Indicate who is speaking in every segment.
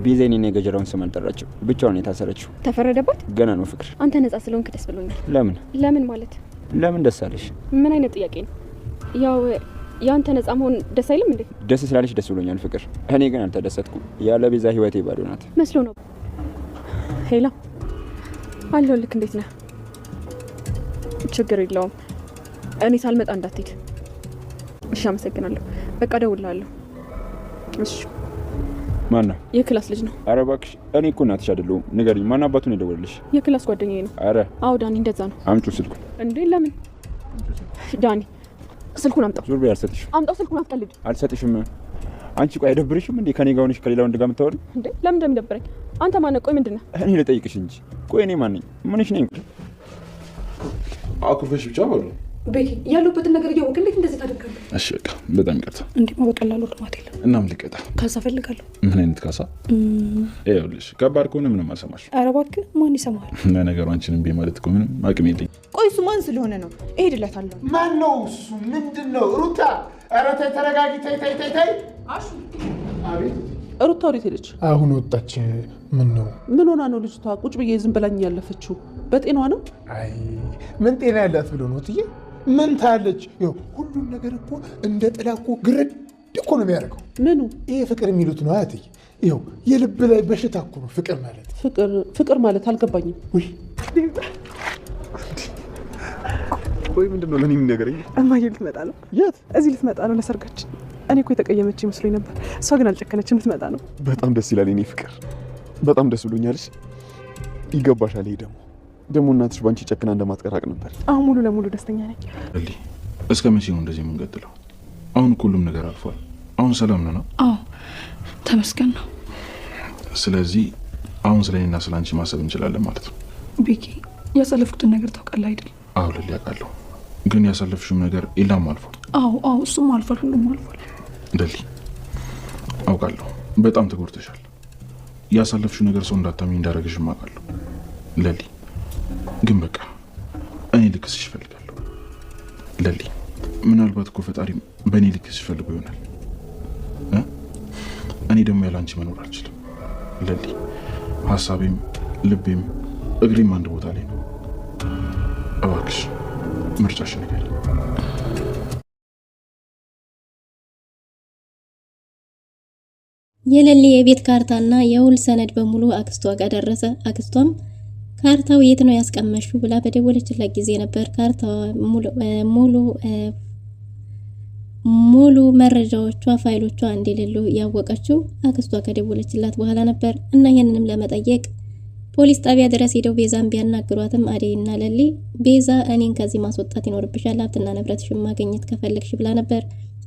Speaker 1: ቤዛኔ ነገጀራውን ስም አልጠራችው ብቻውን የታሰረችው
Speaker 2: ተፈረደባት
Speaker 1: ገና ነው ፍቅር
Speaker 2: አንተ ነጻ ስለሆንክ ደስ ብሎኛል ለምን ማለት
Speaker 1: ለምን ደስ አለሽ
Speaker 2: ምን አይነት ጥያቄ ነው ያው ያንተ ነጻ መሆን ደስ አይልም እንዴ
Speaker 1: ደስ ስላለሽ ደስ ብሎኛል ፍቅር እኔ ግን አልተደሰትኩም ያለ ቤዛ ህይወቴ ባዶ ናት
Speaker 2: መስሎ ነው ሄላ አለሁልክ እንዴት ነህ ችግር የለውም እኔ ሳልመጣ እንዳትሄድ እሺ አመሰግናለሁ በቃ ደውላለሁ እሺ
Speaker 1: ማን ነው
Speaker 2: የክላስ ልጅ ነው
Speaker 1: ኧረ እባክሽ እኔ እኮ እናትሽ አይደለሁም ንገሪኝ ማን አባቱ ነው የደወለልሽ
Speaker 2: የክላስ ጓደኛዬ ነው
Speaker 1: ኧረ
Speaker 2: አዎ ዳኒ እንደዛ ነው
Speaker 1: አምጪው ስልኩ
Speaker 2: እንዴ ለምን ዳኒ ስልኩን አምጣው
Speaker 1: ዙር ቢያርሰጥሽ
Speaker 2: አምጣው ስልኩን አትቀልድ
Speaker 1: አልሰጥሽም አንቺ ቆይ አይደብርሽም እንዴ ከኔ ጋር ሆነሽ ከሌላ ወንድ ጋር የምታወሪ
Speaker 2: እንዴ ለምን እንደሚደብረኝ አንተ ማን ነህ ቆይ ምንድነው
Speaker 1: እኔ ልጠይቅሽ እንጂ ቆይ እኔ ማን ነኝ ምንሽ ነኝ
Speaker 3: አኩፈሽ ብቻ ባሉ
Speaker 4: ቤኪ ያሉበትን ነገር እያወቅ እንዴት እንደዚህ ታደርጋለህ?
Speaker 3: እሺ በቃ በጣም ይቅርታ።
Speaker 4: እንዴ በቀላሉ ልማት የለም።
Speaker 3: እናም ልቀጣ
Speaker 4: ካሳ ፈልጋለሁ።
Speaker 3: ምን አይነት ካሳ? ይኸውልሽ ከባድ ከሆነ ምንም አልሰማሽ።
Speaker 4: ኧረ እባክህ ማን ይሰማል?
Speaker 3: ለነገሩ አንቺን እምቢ ማለት እኮ ምንም አቅም የለኝ።
Speaker 5: ቆይ እሱ ማን ስለሆነ ነው? እሄድለታለሁ።
Speaker 6: ማን ነው እሱ? ምንድነው? ሩታ ኧረ ተይ ተረጋጊ። ተይ
Speaker 5: አሹ
Speaker 6: አቤት።
Speaker 7: ሩታ ወዴት ሄደች?
Speaker 6: አሁን ወጣች። ምን ነው?
Speaker 7: ምን ሆና ነው ልጅቷ? ቁጭ ብዬ ዝም ብላኝ ያለፈችው በጤናዋ ነው?
Speaker 6: አይ ምን ጤና ያላት ብሎ ነው ትዬ ምን ታያለች? ይኸው ሁሉም ነገር እኮ እንደ ጥላ እኮ ግርድ እኮ ነው የሚያደርገው።
Speaker 7: ምኑ?
Speaker 6: ይሄ ፍቅር የሚሉት ነው አያትዬ። ይኸው የልብ ላይ በሽታ እኮ ነው ፍቅር ማለት።
Speaker 7: ፍቅር ማለት አልገባኝም።
Speaker 3: ወይ ምንድነው ለኔ የሚነገረኝ?
Speaker 7: እማዬ ልትመጣ ነው።
Speaker 3: የት?
Speaker 7: እዚህ ልትመጣ ነው ለሰርጋችን። እኔ እኮ የተቀየመች ይመስሎኝ ነበር። እሷ ግን አልጨከነችም፣ ልትመጣ ነው።
Speaker 3: በጣም ደስ ይላል። እኔ ፍቅር በጣም ደስ ብሎኛልሽ። ይገባሻል። ይሄ ደግሞ እናትሽ ባንቺ ጨክና እንደማትቀራቅ ነበር።
Speaker 7: አሁን ሙሉ ለሙሉ ደስተኛ ነኝ።
Speaker 3: እሊ እስከ መቼ ነው እንደዚህ የምንቀጥለው? አሁን ሁሉም ነገር አልፏል። አሁን ሰላም ነው።
Speaker 4: አዎ ተመስገን ነው።
Speaker 3: ስለዚህ አሁን ስለኔና ስላንቺ ማሰብ እንችላለን ማለት ነው።
Speaker 4: ቤኪ ያሳለፍኩትን ነገር ታውቃለህ አይደል?
Speaker 3: አዎ ልል ያውቃለሁ። ግን ያሳለፍሽው ነገር ኢላም አልፏል።
Speaker 4: አዎ እሱም አልፏል፣ ሁሉም አልፏል።
Speaker 3: ደሊ አውቃለሁ፣ በጣም ተጎድተሻል። ያሳለፍሽው ነገር ሰው እንዳታምኝ እንዳደረግሽም አውቃለሁ። ለሊ ግን በቃ እኔ ልክስሽ እፈልጋለሁ። ለሊ ምናልባት እኮ ፈጣሪም በእኔ ልክስሽ ፈልጎ ይሆናል። እኔ ደግሞ ያለ አንቺ መኖር አልችልም። ለሊ ሀሳቤም ልቤም እግሬም አንድ ቦታ ላይ ነው። እባክሽ ምርጫሽ ንገሪኝ።
Speaker 8: የለሊ የቤት ካርታና የውል ሰነድ በሙሉ አክስቷ ጋር ደረሰ። አክስቷም ካርታው የት ነው ያስቀመሽው ብላ በደወለችላት ጊዜ ነበር ካርታው ሙሉ መረጃዎቿ ፋይሎቿ እንደሌሉ ያወቀችው አክስቷ ከደወለችላት በኋላ ነበር። እና ይሄንንም ለመጠየቅ ፖሊስ ጣቢያ ድረስ ሄደው ቤዛን ቢያናግሯትም አደይና ለሊ ቤዛ እኔን ከዚህ ማስወጣት ይኖርብሻል፣ ሀብትና ንብረትሽን ማግኘት ከፈለግሽ ብላ ነበር።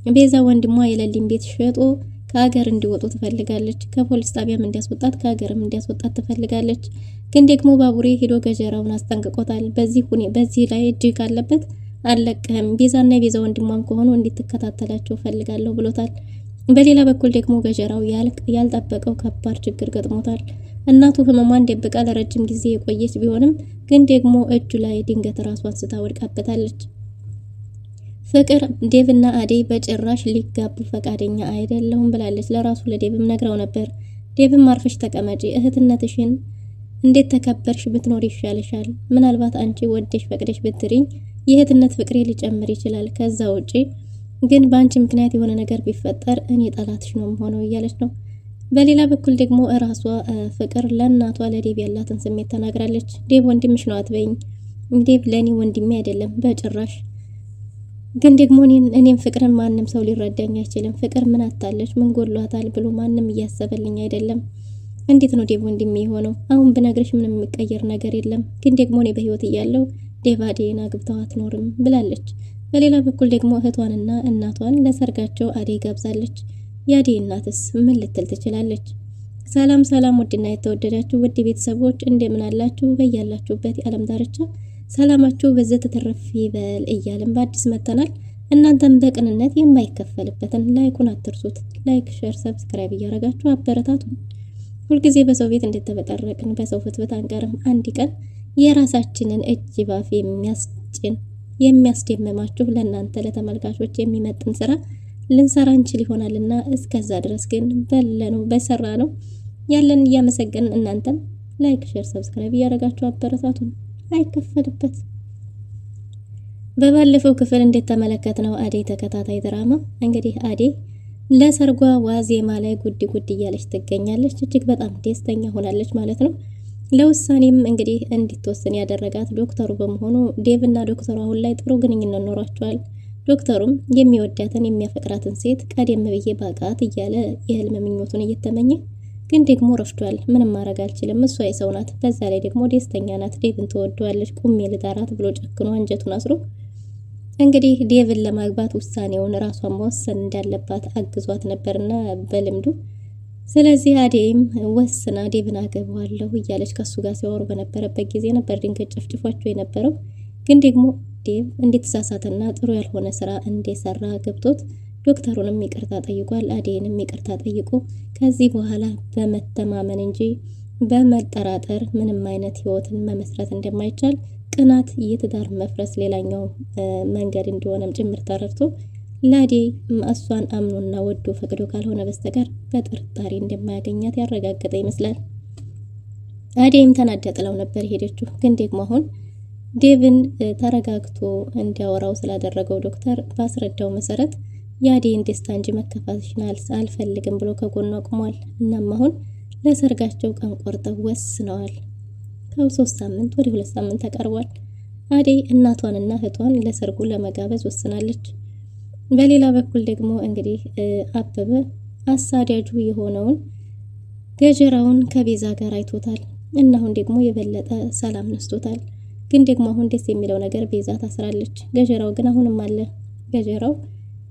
Speaker 8: ቤዛ ወንድሟ የለሊን ቤት ሸጦ ከሀገር እንዲወጡ ትፈልጋለች። ከፖሊስ ጣቢያም እንዲያስወጣት ከሀገርም እንዲያስወጣት ትፈልጋለች። ግን ደግሞ ባቡሬ ሄዶ ገጀራውን አስጠንቅቆታል። በዚህ ላይ እጅ ካለበት አለቀህም፣ ቤዛና የቤዛ ወንድሟም ከሆኑ እንድትከታተላቸው ፈልጋለሁ ብሎታል። በሌላ በኩል ደግሞ ገጀራው ያልጠበቀው ከባድ ችግር ገጥሞታል። እናቱ ህመሟን ደብቃ ለረጅም ጊዜ የቆየች ቢሆንም ግን ደግሞ እጁ ላይ ድንገት ራሷን ስታ ወድቃበታለች። ፍቅር ዴቭና አደይ በጭራሽ ሊጋቡ ፈቃደኛ አይደለሁም ብላለች። ለራሱ ለዴቭም ነግራው ነበር። ዴቭም አርፈሽ ተቀመጪ፣ እህትነትሽን እንዴት ተከበርሽ ብትኖር ይሻልሻል። ምናልባት አንቺ ወደሽ ፈቅደሽ ብትሪኝ የእህትነት ፍቅሬ ሊጨምር ይችላል። ከዛ ውጪ ግን በአንቺ ምክንያት የሆነ ነገር ቢፈጠር እኔ ጠላትሽ ነው የምሆነው እያለች ነው። በሌላ በኩል ደግሞ እራሷ ፍቅር ለእናቷ ለዴቭ ያላትን ስሜት ተናግራለች። ዴቭ ወንድምሽ ነው አትበይኝ፣ ዴቭ ለእኔ ወንድሜ አይደለም በጭራሽ። ግን ደግሞ እኔም ፍቅርን ማንም ሰው ሊረዳኝ አይችልም። ፍቅር ምን አታለች ምን ጎሏታል ብሎ ማንም እያሰበልኝ አይደለም። እንዴት ነው ዴቭ ወንድሜ የሆነው? አሁን ብነግርሽ ምንም የሚቀየር ነገር የለም። ግን ደግሞ እኔ በህይወት እያለሁ ዴቭ አደይን አግብተው አትኖርም ብላለች። በሌላ በኩል ደግሞ እህቷንና እናቷን ለሰርጋቸው አደይ ጋብዛለች። የአደይ እናትስ ምን ልትል ትችላለች? ሰላም ውድና የተወደዳችሁ ውድ ቤተሰቦች እንደምን አላችሁ? በያላችሁበት የዓለም ዳርቻ ሰላማችሁ በዘት ተተረፍ ይበል እያልን በአዲስ መተናል። እናንተም በቅንነት የማይከፈልበትን ላይኩን አትርሱት። ላይክ፣ ሼር፣ ሰብስክራይብ እያደረጋችሁ አበረታቱ። ሁልጊዜ በሰው ቤት እንደተበጠረቅን በሰው ፍትበት አንቀርም። አንድ ቀን የራሳችንን እጅ ባፍ የሚያስደምማችሁ ለእናንተ ለተመልካቾች የሚመጥን ስራ ልንሰራ እንችል ይሆናልና እስከዛ ድረስ ግን በሰራ ነው ያለን እያመሰገን እናንተም ላይክ፣ ሼር፣ ሰብስክራይብ እያደረጋችሁ አበረታቱን። አይከፈልበት። በባለፈው ክፍል እንዴት ተመለከትነው አደይ ተከታታይ ድራማ እንግዲህ አደይ ለሰርጓ ዋዜማ ላይ ጉድ እያለች ትገኛለች። እጅግ በጣም ደስተኛ ሆናለች ማለት ነው። ለውሳኔም እንግዲህ እንድትወስን ያደረጋት ዶክተሩ በመሆኑ ዴቭና ዶክተሩ አሁን ላይ ጥሩ ግንኙነት ኖሯቸዋል። ዶክተሩም የሚወዳትን የሚያፈቅራትን ሴት ቀደም ብዬ ባቃት እያለ የህልም ምኞቱን እየተመኘ ግን ደግሞ ረፍዷል። ምንም ማድረግ አልችልም፣ እሷ የሰው ናት፣ በዛ ላይ ደግሞ ደስተኛ ናት፣ ዴቭን ትወደዋለች፣ ቁሜ ልዳራት ብሎ ጨክኖ አንጀቱን አስሮ እንግዲህ ዴቭን ለማግባት ውሳኔውን ራሷን መወሰን እንዳለባት አግዟት ነበርና በልምዱ። ስለዚህ አደይም ወስና ዴቭን አገባዋለሁ እያለች ከሱ ጋር ሲያወሩ በነበረበት ጊዜ ነበር ድንገት ጨፍጭፏቸው የነበረው። ግን ደግሞ ዴቭ እንድትሳሳትና ጥሩ ያልሆነ ስራ እንደሰራ ገብቶት ዶክተሩንም ይቅርታ ጠይቋል። አደይንም ይቅርታ ጠይቆ ከዚህ በኋላ በመተማመን እንጂ በመጠራጠር ምንም አይነት ህይወትን መመስረት እንደማይቻል ቅናት የትዳር መፍረስ ሌላኛው መንገድ እንደሆነም ጭምር ተረድቶ ለአደይ እሷን አምኖና ወዶ ፈቅዶ ካልሆነ በስተቀር በጥርጣሬ እንደማያገኛት ያረጋገጠ ይመስላል። አደይም ተናዳ ጥላው ነበር ሄደችው። ግን ደግሞ አሁን ዴቭን ተረጋግቶ እንዲያወራው ስላደረገው ዶክተር ባስረዳው መሰረት የአደይን ደስታ እንጂ መከፋትሽን አልፈልግም ብሎ ከጎኗ ቆሟል። እናም አሁን ለሰርጋቸው ቀን ቆርጠው ወስነዋል። ከ3 ሳምንት ወደ 2 ሳምንት ተቀርቧል። አደይ እናቷንና እህቷን ለሰርጉ ለመጋበዝ ወስናለች። በሌላ በኩል ደግሞ እንግዲህ አበበ አሳዳጁ የሆነውን ገጀራውን ከቤዛ ጋር አይቶታል እና አሁን ደግሞ የበለጠ ሰላም ነስቶታል። ግን ደግሞ አሁን ደስ የሚለው ነገር ቤዛ ታስራለች። ገጀራው ግን አሁንም አለ። ገጀራው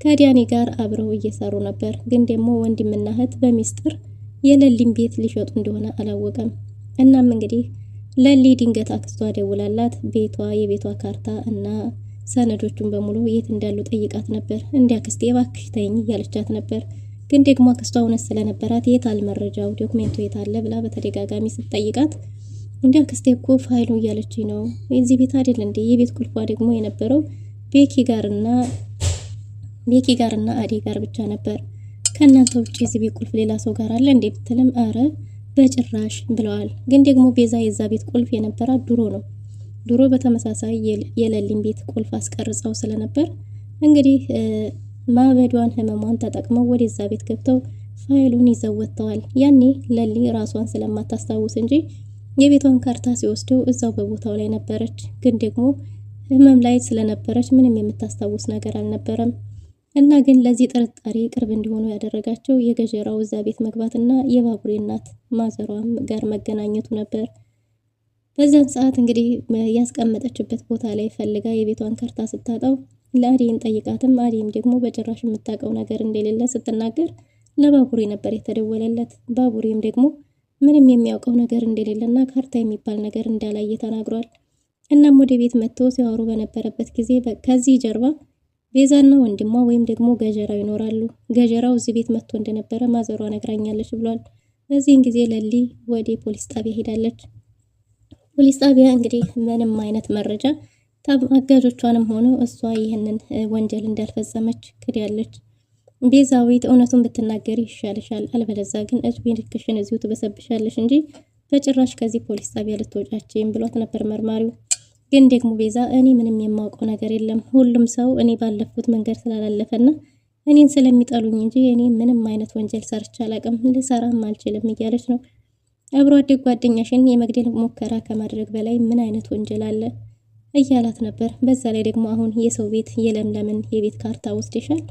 Speaker 8: ከዲያኔ ጋር አብረው እየሰሩ ነበር። ግን ደግሞ ወንድምና እህት በሚስጥር የለሊን ቤት ሊሸጡ እንደሆነ አላወቀም። እናም እንግዲህ ለሊ ድንገት አክስቷ ደውላላት ቤቷ የቤቷ ካርታ እና ሰነዶቹን በሙሉ የት እንዳሉ ጠይቃት ነበር። እንዲያ አክስቴ እባክሽ ተይኝ እያለቻት ነበር። ግን ደግሞ አክስቷ እውነት ስለነበራት የት አለ መረጃው ዶክሜንቱ የት አለ ብላ በተደጋጋሚ ስትጠይቃት እንዲያ አክስቴ እኮ ፋይሉ እያለችኝ ነው፣ የዚህ ቤት አይደል እንዴ? የቤት ቁልፏ ደግሞ የነበረው ቤኪ ጋርና አደይ ጋር ብቻ ነበር። ከእናንተ ውጭ የዚህ ቤት ቁልፍ ሌላ ሰው ጋር አለ እንዴ ብትልም አረ በጭራሽ ብለዋል። ግን ደግሞ ቤዛ የዛ ቤት ቁልፍ የነበራት ድሮ በተመሳሳይ የለሊን ቤት ቁልፍ አስቀርጸው ስለነበር እንግዲህ ማበዷን ህመሟን ተጠቅመው ወደዛ ቤት ገብተው ፋይሉን ይዘው ወጥተዋል። ያኔ ለሊ ራሷን ስለማታስታውስ እንጂ የቤቷን ካርታ ሲወስደው እዛው በቦታው ላይ ነበረች። ግን ደግሞ ህመም ላይ ስለነበረች ምንም የምታስታውስ ነገር አልነበረም። እና ግን ለዚህ ጥርጣሬ ቅርብ እንዲሆኑ ያደረጋቸው የገጀራው እዛ ቤት መግባትና የባቡሬ እናት ማዘሯም ጋር መገናኘቱ ነበር። በዛን ሰዓት እንግዲህ ያስቀመጠችበት ቦታ ላይ ፈልጋ የቤቷን ካርታ ስታጣው ለአደይን ጠይቃትም አደይም ደግሞ በጭራሽ የምታውቀው ነገር እንደሌለ ስትናገር ለባቡሬ ነበር የተደወለለት። ባቡሬም ደግሞ ምንም የሚያውቀው ነገር እንደሌለና ካርታ የሚባል ነገር እንዳላየ ተናግሯል። እናም ወደ ቤት መጥተው ሲያወሩ በነበረበት ጊዜ ከዚህ ጀርባ ቤዛና ወንድሟ ወይም ደግሞ ገጀራው ይኖራሉ። ገጀራው እዚህ ቤት መጥቶ እንደነበረ ማዘሯ ነግራኛለች ብሏል። በዚህን ጊዜ ለሊ ወደ ፖሊስ ጣቢያ ሄዳለች። ፖሊስ ጣቢያ እንግዲህ ምንም አይነት መረጃ አጋጆቿንም ሆኖ እሷ ይህንን ወንጀል እንዳልፈጸመች ክዳለች። ቤዛዊት እውነቱን ብትናገሪ ይሻልሻል፣ አልበለዚያ ግን እድሜ ልክሽን እዚሁ ትበሰብሻለሽ እንጂ በጭራሽ ከዚህ ፖሊስ ጣቢያ ልትወጫችም ብሏት ነበር መርማሪው። ግን ደግሞ ቤዛ እኔ ምንም የማውቀው ነገር የለም፣ ሁሉም ሰው እኔ ባለፉት መንገድ ስላላለፈና እኔን ስለሚጠሉኝ እንጂ እኔ ምንም አይነት ወንጀል ሰርቼ አላውቅም፣ ልሰራም አልችልም እያለች ነው። አብሮ አደግ ጓደኛሽን የመግደል ሙከራ ከማድረግ በላይ ምን አይነት ወንጀል አለ እያላት ነበር። በዛ ላይ ደግሞ አሁን የሰው ቤት የለምለምን የቤት ካርታ ወስደሻል፣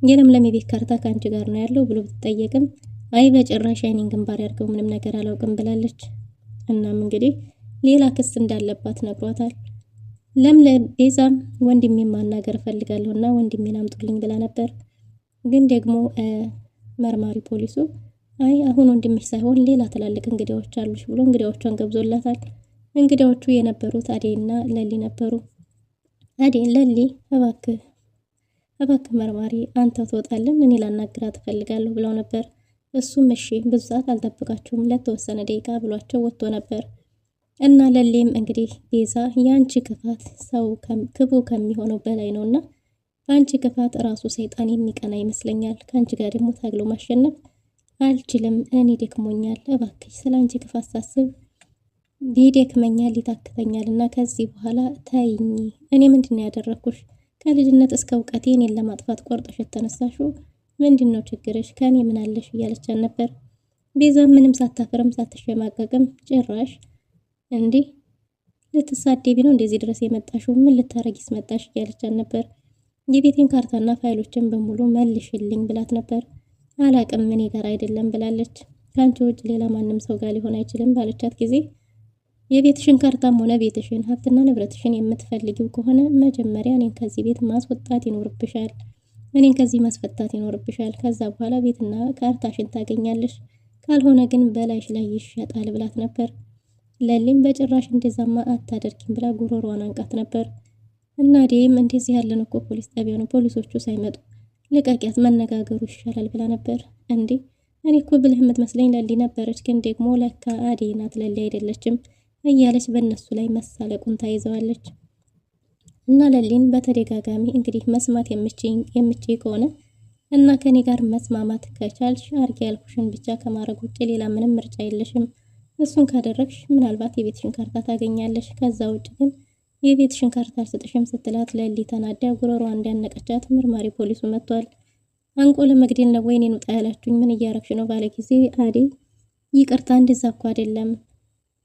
Speaker 8: የለምለም የቤት ካርታ ከአንቺ ጋር ነው ያለው ብሎ ብትጠየቅም አይ በጭራሽ አይኔን ግንባር ያድርገው ምንም ነገር አላውቅም ብላለች። እናም እንግዲህ ሌላ ክስ እንዳለባት ነግሯታል። ለምለም ቤዛም ወንድሜን ማናገር ፈልጋለሁና ወንድሜን አምጡልኝ ብላ ነበር። ግን ደግሞ መርማሪ ፖሊሱ አይ አሁን ወንድምሽ ሳይሆን ሌላ ትላልቅ እንግዳዎች አሉሽ ብሎ እንግዳዎቿን ገብዞላታል። እንግዳዎቹ የነበሩት አደይና ለሊ ነበሩ። አደይ ለሊ እባክህ መርማሪ አንተ ትወጣለን እኔ ላናግራት እፈልጋለሁ ብለው ነበር። እሱም እሺ ብዙ ሰዓት አልጠብቃችሁም ለተወሰነ ደቂቃ ብሏቸው ወጥቶ ነበር። እና ለሊም እንግዲህ ቤዛ ያንቺ ክፋት ሰው ክፉ ከሚሆነው በላይ ነውና በአንቺ ክፋት ራሱ ሰይጣን የሚቀና ይመስለኛል። ከአንቺ ጋር ደግሞ ታግሎ ማሸነፍ አልችልም፣ እኔ ደክሞኛል፣ እባክሽ ስላንቺ ክፋት ሳስብ ይደክመኛል፣ ይታክተኛል እና ከዚህ በኋላ ታይኝ። እኔ ምንድን ነው ያደረኩሽ? ከልጅነት እስከ እውቀቴ እኔን ለማጥፋት ቆርጠሽ የተነሳሽው ምንድን ነው ችግርሽ? ከኔ ምን አለሽ እያለቻት ነበር። ቤዛ ምንም ሳታፍርም ሳትሸማቀቅም ጭራሽ እንዴ ልትሳደቢ ነው እንደዚህ ድረስ የመጣሽው? ምን ልታረጊስ መጣሽ? እያለቻት ነበር። የቤቴን ካርታና ፋይሎችን በሙሉ መልሽልኝ ብላት ነበር። አላቅም እኔ ጋር አይደለም ብላለች። ከአንቺ ውጭ ሌላ ማንም ሰው ጋር ሊሆን አይችልም ባለቻት ጊዜ የቤትሽን ካርታም ሆነ ቤትሽን ሀብትና ንብረትሽን የምትፈልጊው ከሆነ መጀመሪያ እኔን ከዚህ ቤት ማስወጣት ይኖርብሻል። እኔን ከዚህ ማስፈታት ይኖርብሻል። ከዛ በኋላ ቤትና ካርታሽን ታገኛለሽ። ካልሆነ ግን በላይሽ ላይ ይሸጣል ብላት ነበር። ለሊም በጭራሽ እንደዛማ አታደርጊም ብላ ጉሮሯን አንቃት ነበር። እና ዴም እንደዚህ ያለን እኮ ፖሊስ ጣቢያ ነው፣ ፖሊሶቹ ሳይመጡ ልቀቂያት፣ መነጋገሩ ይሻላል ብላ ነበር። እንዴ እኔ እኮ ብልህ የምትመስለኝ ለሊ ነበረች፣ ግን ደግሞ ለካ አዴ ናት ለሊ አይደለችም እያለች በእነሱ ላይ መሳለቁን ታይዘዋለች። እና ለሊን በተደጋጋሚ እንግዲህ መስማት የምችይ ከሆነ እና ከኔ ጋር መስማማት ከቻልሽ አርጌ ያልኩሽን ብቻ ከማድረግ ውጭ ሌላ ምንም ምርጫ የለሽም። እሱን ካደረግሽ ምናልባት የቤትሽን ካርታ ታገኛለሽ። ከዛ ውጭ ግን የቤትሽን ካርታ አልሰጥሽም ስትላት ለሊ ተናዳ ጉሮሯ እንዳነቀቻት ምርማሪ ፖሊሱ መጥቷል። አንቆ ለመግደል ነው ወይ እኔን ውጣ ያላችሁኝ? ምን እያረግሽ ነው ባለ ጊዜ አዴ ይቅርታ እንደዛ እኮ አይደለም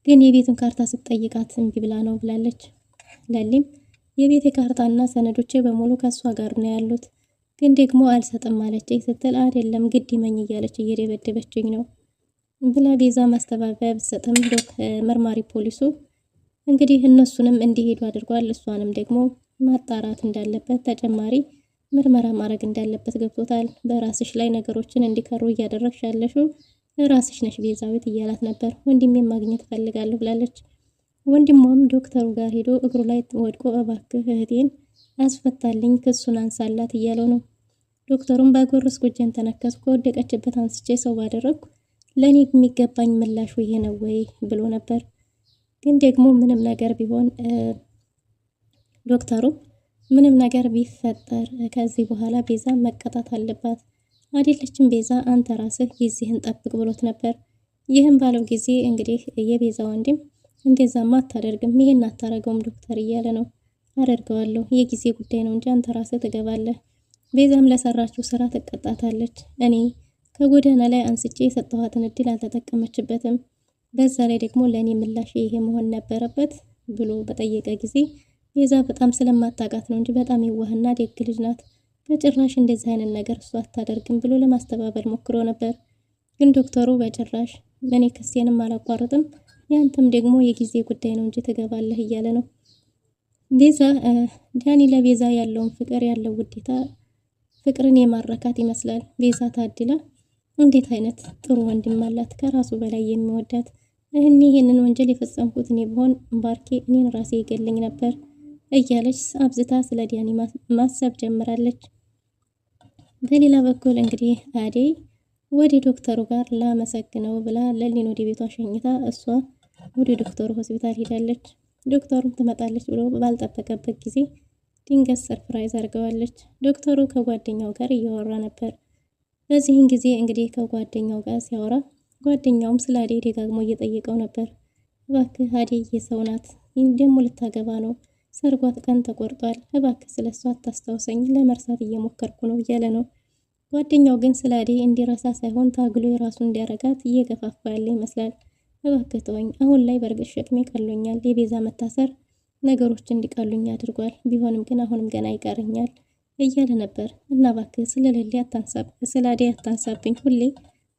Speaker 8: ግን የቤቱን ካርታ ስትጠይቃት እምቢ ብላ ነው ብላለች። ለሊም የቤቴ ካርታና ሰነዶቼ በሙሉ ከሷ ጋር ነው ያሉት፣ ግን ደግሞ አልሰጥም ማለችኝ ስትል አይደለም ግድ ይመኝ እያለች እየደበደበችኝ ነው ብላ ቤዛ ማስተባበያ ብትሰጥም መርማሪ ፖሊሱ እንግዲህ እነሱንም እንዲሄዱ አድርጓል። እሷንም ደግሞ ማጣራት እንዳለበት ተጨማሪ ምርመራ ማድረግ እንዳለበት ገብቶታል። በራስሽ ላይ ነገሮችን እንዲከሩ እያደረግሽ ያለሽው ራስሽ ነሽ ቤዛዊት እያላት ነበር። ወንድሜን ማግኘት ፈልጋለሁ ብላለች። ወንድሟም ዶክተሩ ጋር ሄዶ እግሩ ላይ ወድቆ እባክህ እህቴን አስፈታልኝ፣ ክሱን አንሳላት እያለው ነው። ዶክተሩም በጎርስ ጉጀን ተነከስኩ፣ ከወደቀችበት አንስቼ ሰው ባደረግኩ ለእኔ የሚገባኝ ምላሹ ይሄ ነው ወይ ብሎ ነበር። ግን ደግሞ ምንም ነገር ቢሆን ዶክተሩ ምንም ነገር ቢፈጠር ከዚህ በኋላ ቤዛ መቀጣት አለባት አይደለችም ቤዛ አንተ ራስህ ጊዜህን ጠብቅ ብሎት ነበር። ይህም ባለው ጊዜ እንግዲህ የቤዛ ወንድም እንደዛማ አታደርግም፣ ይሄን አታረገውም ዶክተር እያለ ነው። አደርገዋለሁ፣ የጊዜ ጉዳይ ነው እንጂ አንተ ራስህ ትገባለህ። ቤዛም ለሰራችው ስራ ትቀጣታለች። እኔ ከጎዳና ላይ አንስቼ የሰጠኋትን እድል አልተጠቀመችበትም፣ በዛ ላይ ደግሞ ለእኔ ምላሽ ይሄ መሆን ነበረበት ብሎ በጠየቀ ጊዜ ቤዛ በጣም ስለማታውቃት ነው እንጂ በጣም የዋህና ደግ ልጅ ናት፣ በጭራሽ እንደዚህ አይነት ነገር እሷ አታደርግም ብሎ ለማስተባበል ሞክሮ ነበር። ግን ዶክተሩ በጭራሽ እኔ ክሴንም አላቋርጥም፣ ያንተም ደግሞ የጊዜ ጉዳይ ነው እንጂ ትገባለህ እያለ ነው። ቤዛ ዳኒ ለቤዛ ያለውን ፍቅር ያለው ውዴታ ፍቅርን የማረካት ይመስላል። ቤዛ ታድላ እንዴት አይነት ጥሩ ወንድም አላት፣ ከራሱ በላይ የሚወዳት። ይህንን ወንጀል የፈጸምኩት እኔ ብሆን ባርኬ እኔን ራሴ ይገለኝ ነበር እያለች አብዝታ ስለ ዳኒ ማሰብ ጀምራለች። በሌላ በኩል እንግዲህ አደይ ወደ ዶክተሩ ጋር ላመሰግነው ብላ ለሊን ወደ ቤቷ ሸኝታ እሷ ወደ ዶክተሩ ሆስፒታል ሄዳለች። ዶክተሩም ትመጣለች ብሎ ባልጠበቀበት ጊዜ ድንገት ሰርፕራይዝ አድርገዋለች። ዶክተሩ ከጓደኛው ጋር እያወራ ነበር። በዚህን ጊዜ እንግዲህ ከጓደኛው ጋር ሲያወራ ጓደኛውም ስለ አደይ ደጋግሞ እየጠየቀው ነበር። እባክህ አደይ የሰው ናት፣ ደግሞ ልታገባ ነው፣ ሰርጓት ቀን ተቆርጧል፣ እባክህ ስለሷ አታስታውሰኝ፣ ለመርሳት እየሞከርኩ ነው እያለ ነው። ጓደኛው ግን ስለ አደይ እንዲረሳ ሳይሆን ታግሎ የራሱ እንዲያረጋት እየገፋፋ ያለ ይመስላል። እባክህ ተወኝ፣ አሁን ላይ በእርግጥ ሸክሜ ቀሎኛል፣ የቤዛ መታሰር ነገሮች እንዲቀሉኝ አድርጓል፣ ቢሆንም ግን አሁንም ገና ይቀርኛል እያለ ነበር። እና እባክህ ስለሌለ ስለ አደይ አታንሳብኝ፣ ሁሌ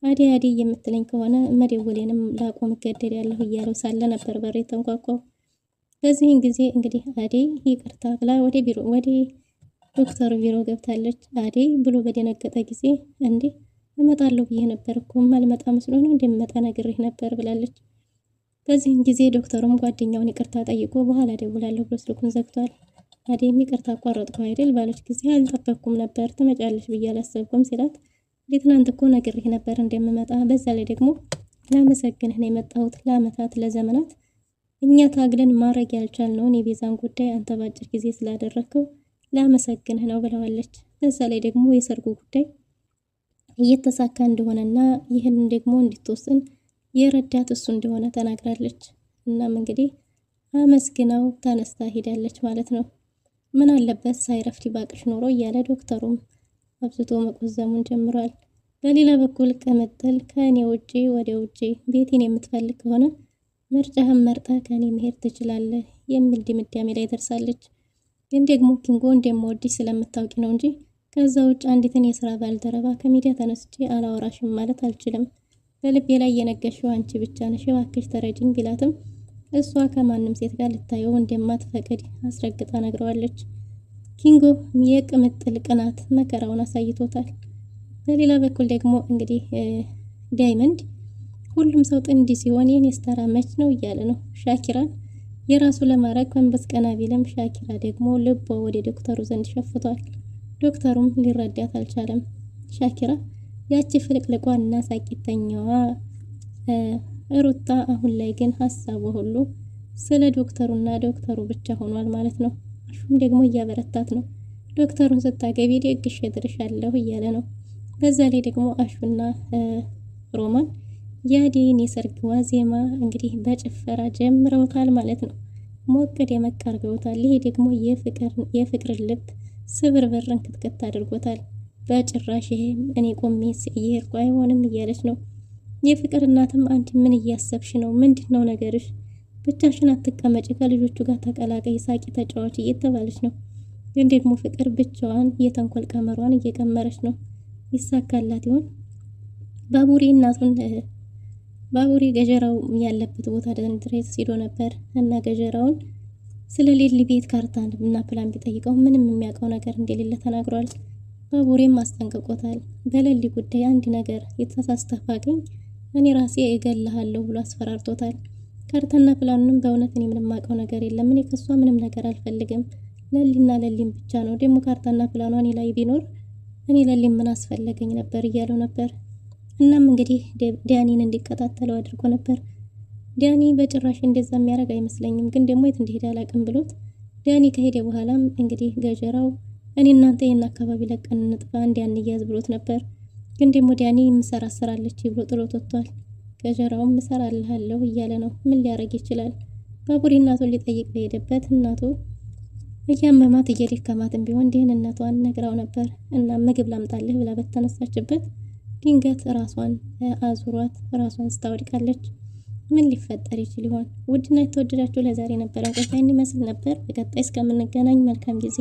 Speaker 8: አደይ አደይ የምትለኝ ከሆነ መደወሌንም ላቆም እገደዳለሁ እያለው ሳለ ነበር በር የተንኳኳው። በዚህን ጊዜ እንግዲህ አደይ ይቅርታ ብላ ወደ ዶክተሩ ቢሮ ገብታለች። አደይ ብሎ በደነገጠ ጊዜ እንዴ እመጣለሁ ብዬ ነበር እኮ ማልመጣ መስሎ ነው እንደምመጣ ነግሬህ ነበር ብላለች። በዚህን ጊዜ ዶክተሩም ጓደኛውን ይቅርታ ጠይቆ በኋላ ደውላለሁ ብሎ ስልኩን ዘግቷል። አደይም ይቅርታ አቋረጥኩ አይደል ባለች ጊዜ አልጠበቅኩም ነበር ትመጫለሽ ብዬ አላሰብኩም ሲላት ትናንት እኮ ነግሬህ ነበር እንደምመጣ፣ በዛ ላይ ደግሞ ላመሰግንህ ነው የመጣሁት። ለአመታት ለዘመናት እኛ ታግለን ማድረግ ያልቻልነውን የቤዛን ጉዳይ አንተ ባጭር ጊዜ ስላደረግከው ላመሰግንህ ነው ብለዋለች። በዛ ላይ ደግሞ የሰርጉ ጉዳይ እየተሳካ እንደሆነና ይህንን ደግሞ እንድትወስን የረዳት እሱ እንደሆነ ተናግራለች። እናም እንግዲህ አመስግናው ተነስታ ሄዳለች ማለት ነው። ምን አለበት ሳይረፍድ ባቅሽ ኖሮ እያለ ዶክተሩም አብዝቶ መቆዘሙን ጀምሯል። በሌላ በኩል ቅምጥል ከእኔ ውጪ ወደ ውጪ ቤቴን የምትፈልግ ከሆነ ምርጫህን መርጠ ከእኔ መሄድ ትችላለህ የሚል ድምዳሜ ላይ ደርሳለች። ግን ደግሞ ኪንጎ እንደምወድሽ ስለምታውቂ ነው እንጂ ከዛ ውጭ አንዲትን የስራ ባልደረባ ከሚዲያ ተነስቼ አላወራሽም ማለት አልችልም። በልቤ ላይ የነገሽው አንቺ ብቻ ነሽ፣ እባክሽ ተረጅኝ ቢላትም እሷ ከማንም ሴት ጋር ልታየው እንደማትፈቅድ አስረግጣ ነግረዋለች። ኪንጎ የቅምጥል ቅናት መከራውን አሳይቶታል። በሌላ በኩል ደግሞ እንግዲህ ዳይመንድ ሁሉም ሰው ጥንድ ሲሆን የኔ ስታራ መች ነው እያለ ነው። ሻኪራን የራሱ ለማድረግ ከንበስ ቀና ቢልም ሻኪራ ደግሞ ልቧ ወደ ዶክተሩ ዘንድ ሸፍቷል። ዶክተሩም ሊረዳት አልቻለም። ሻኪራ ያቺ ፍልቅልቋና ሳቂተኛዋ ሩታ አሁን ላይ ግን ሀሳቡ ሁሉ ስለ ዶክተሩና ዶክተሩ ብቻ ሆኗል ማለት ነው። አሹም ደግሞ እያበረታት ነው። ዶክተሩን ስታገቢ ደግሽ እድርሻለሁ እያለ ነው። በዛ ላይ ደግሞ አሹና ሮማን የአደይን የሰርግ ዋዜማ እንግዲህ በጭፈራ ጀምረውታል ማለት ነው። ሞቅ ደመቅ አድርገውታል። ይሄ ደግሞ የፍቅርን ልብ ስብርብርን ክትክት አድርጎታል። በጭራሽ ይሄ እኔ ቆሜ እየሄድኩ አይሆንም እያለች ነው። የፍቅር እናትም አንቺ ምን እያሰብሽ ነው? ምንድነው ነገርሽ? ብቻሽን አትቀመጪ፣ ከልጆቹ ጋር ተቀላቀይ፣ ሳቂ፣ ተጫዋች እየተባለች ነው። ግን ደግሞ ፍቅር ብቻዋን የተንኮል ቀመሯን እየቀመረች ነው። ይሳካላት ይሆን? ባቡሬ ገጀራው ያለበት ቦታ ድረስ ሄዶ ነበር እና ገጀራውን ስለ ሌሊ ቤት ካርታ እና ፕላን ቢጠይቀው ምንም የሚያውቀው ነገር እንደሌለ ተናግሯል። ባቡሬም አስጠንቅቆታል። በሌሊ ጉዳይ አንድ ነገር የተሳስተህ ባገኝ እኔ ራሴ እገልሃለሁ ብሎ አስፈራርቶታል። ካርታና ፕላኑንም በእውነት እኔ ምንም የማውቀው ነገር የለም፣ እኔ ከሷ ምንም ነገር አልፈልግም፣ ሌሊና ሌሊም ብቻ ነው። ደግሞ ካርታና ፕላኗ እኔ ላይ ቢኖር እኔ ሌሊም ምን አስፈለገኝ ነበር እያለው ነበር። እናም እንግዲህ ዳኒን እንዲከታተለው አድርጎ ነበር። ዳኒ በጭራሽ እንደዛ የሚያደርግ አይመስለኝም፣ ግን ደግሞ የት እንደሄደ አላውቅም ብሎት ዳኒ ከሄደ በኋላም እንግዲህ ገጀራው እኔ እናንተ ይህን አካባቢ ለቀን እንጥፋ እንዲያንያዝ ብሎት ነበር። ግን ደግሞ ዳኒ ምሰራሰራለች ብሎ ጥሎት ወጥቷል። ገጀራውም ምሰራልሃለሁ እያለ ነው። ምን ሊያደርግ ይችላል? ባቡሬ እናቱን ሊጠይቅ በሄደበት እናቱ እያመማት እየደከማትም ቢሆን ደህንነቷን ነግራው ነበር እና ምግብ ላምጣልህ ብላ በተነሳችበት ድንገት ራሷን አዙሯት ራሷን ስታወድቃለች። ምን ሊፈጠር ይችል ይሆን? ውድና የተወደዳችሁ ለዛሬ ነበረን ቆይታ ይመስል ነበር። በቀጣይ እስከምንገናኝ መልካም ጊዜ